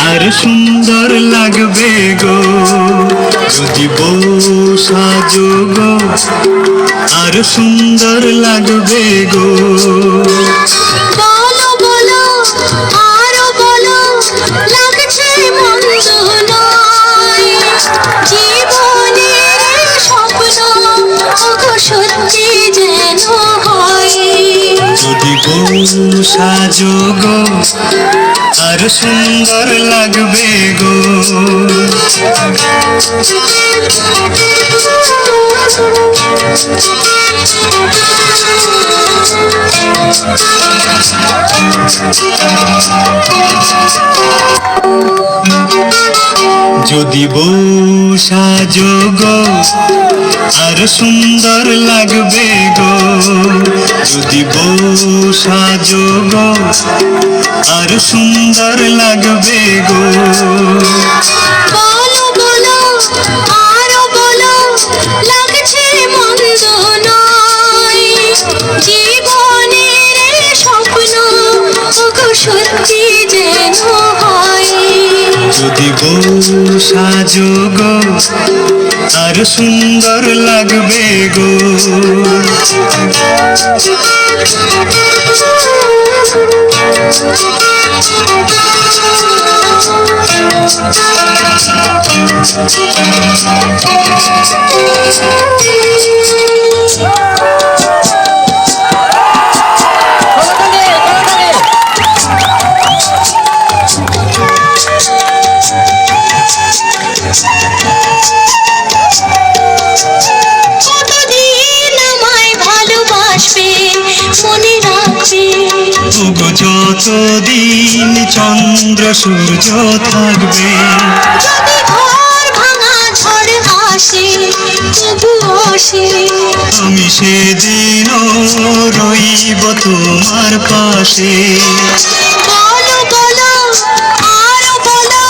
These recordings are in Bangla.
আর সুন্দর লাগবে গো যদি বউ সাজো গো, আর সুন্দর লাগবে গো। বলো বলো আরো বলো, লাগছে মন্দ নয়, জীবনের স্বপ্ন ওগো সত্যি যেন হয়। যদি বউ সাজো গো, আর সুন্দর লাগবে গো। যদি বউ সাজো গো, আর সুন্দর লাগবে গো। যদি বউ সাজো গো, আর সুন্দর লাগবে গো। বলো বলো আরো বলো, লাগছে মন্দ নয়, জীবনের স্বপ্ন ওগো সত্যি যেন হয়। যদি বউ সাজো গো, আর সুন্দর লাগবে গো। কতদিন আমায় ভালোবাসবে, মনে রাখবে, ওগো যতদিন চন্দ্র সূর্য থাকবে। যদি ঘর ভাঙা ঝড় আসে তবু আসে, আমি সেদিনও রইব তোমার পাশে। বলো বলো আরো বলো,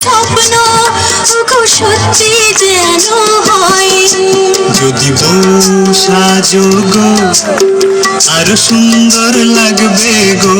স্বপ্ন ওগো সত্যি যেন হয়। যদি বউ সাজো গো, আর সুন্দর লাগবে গো।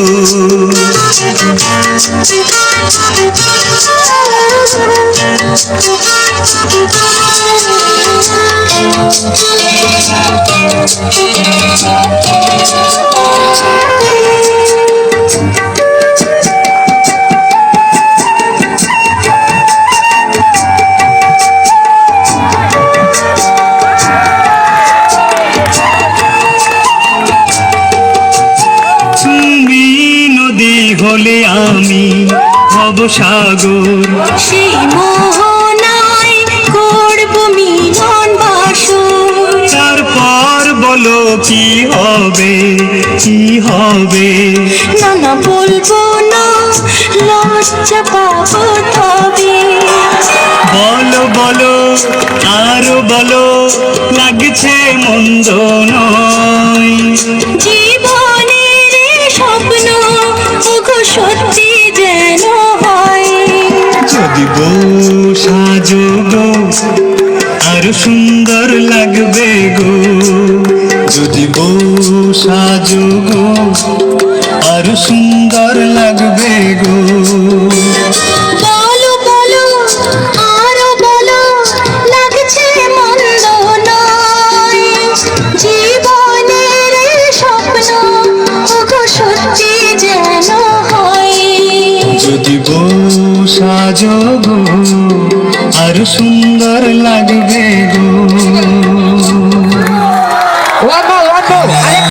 তুমি নদী হলে আমি হব সাগর, সেই মোহনায় করব মিলন বাসর। তারপর বলো কি হবে, কি হবে। না না বলবো না, লজ্জা পাবো তবে। বলো বলো আরো বলো, লাগছে মন্দ নয়, জীবনের স্বপ্ন ওগো সত্যি যেন হয়। যদি বউ সাজো গো, আর সুন্দর লাগবে গো। যদি বউ সাজো গো, আর সুন্দর লাগবে গো। বলো বলো আরো বলো, লাগছে মন্দ নয়, জীবনের স্বপ্ন ওগো সত্যি যেন হয়। যদি বউ সাজো গো, আর সুন্দর লাগবে গো।